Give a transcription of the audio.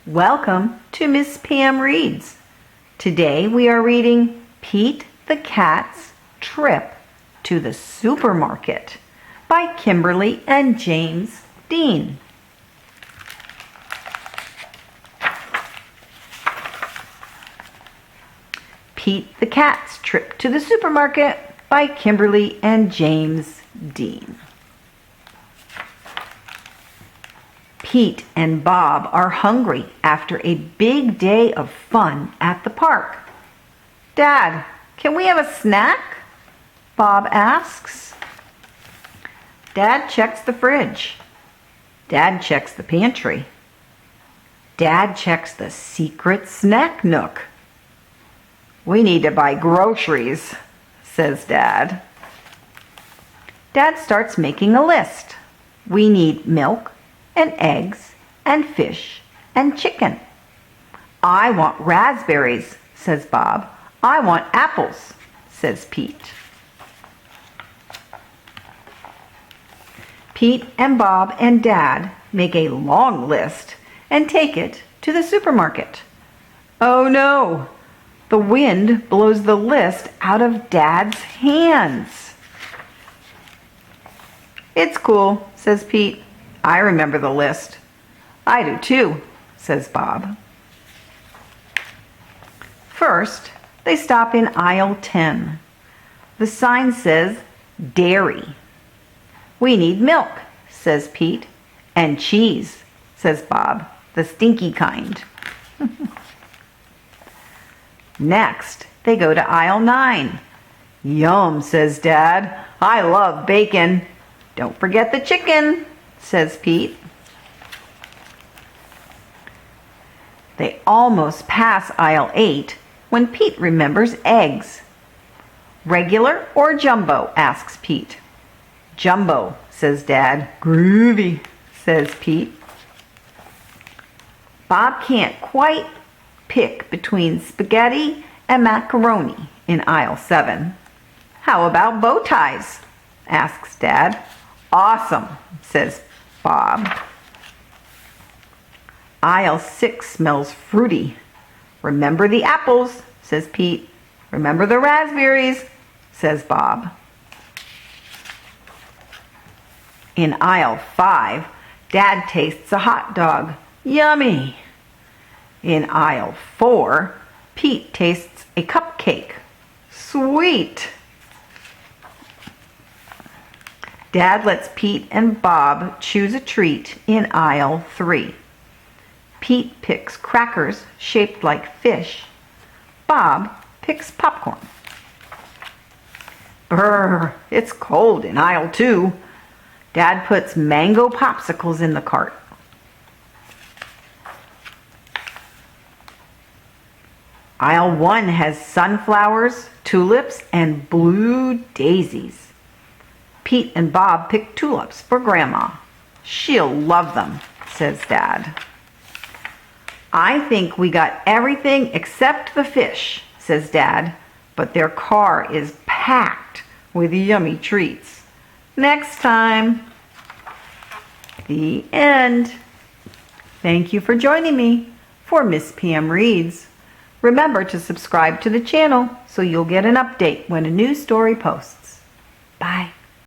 Welcome to Miss Pam Reads. Today we are reading Pete the Cat's Trip to the Supermarket by Kimberly and James Dean. Pete the Cat's Trip to the Supermarket by Kimberly and James Dean. Pete and Bob are hungry after a big day of fun at the park. "Dad, can we have a snack?" Bob asks. Dad checks the fridge. Dad checks the pantry. Dad checks the secret snack nook. "We need to buy groceries," says Dad. Dad starts making a list. "We need milk and eggs and fish and chicken." "I want raspberries," says Bob. "I want apples," says Pete. Pete and Bob and Dad make a long list and take it to the supermarket. Oh no! The wind blows the list out of Dad's hands. "It's cool," says Pete. "I remember the list." "I do too," says Bob. First, they stop in aisle 10. The sign says dairy. "We need milk," says Pete. "And cheese," says Bob, "the stinky kind." Next, they go to aisle 9. "Yum," says Dad. "I love bacon." "Don't forget the chicken," says Pete. They almost pass aisle 8 when Pete remembers eggs. "Regular or jumbo?" asks Pete. "Jumbo," says Dad. "Groovy," says Pete. Bob can't quite pick between spaghetti and macaroni in aisle 7. "How about bow ties?" asks Dad. "Awesome," says Bob. Aisle 6 smells fruity. "Remember the apples," says Pete. "Remember the raspberries," says Bob. In aisle 5, Dad tastes a hot dog. Yummy! In aisle 4, Pete tastes a cupcake. Sweet! Dad lets Pete and Bob choose a treat in aisle 3. Pete picks crackers shaped like fish. Bob picks popcorn. Brr, it's cold in aisle 2. Dad puts mango popsicles in the cart. Aisle 1 has sunflowers, tulips, and blue daisies. Pete and Bob pick tulips for Grandma. "She'll love them," says Dad. "I think we got everything except the fish," says Dad, "but their car is packed with yummy treats. Next time." The end. Thank you for joining me for Miss Pam Reads. Remember to subscribe to the channel so you'll get an update when a new story posts.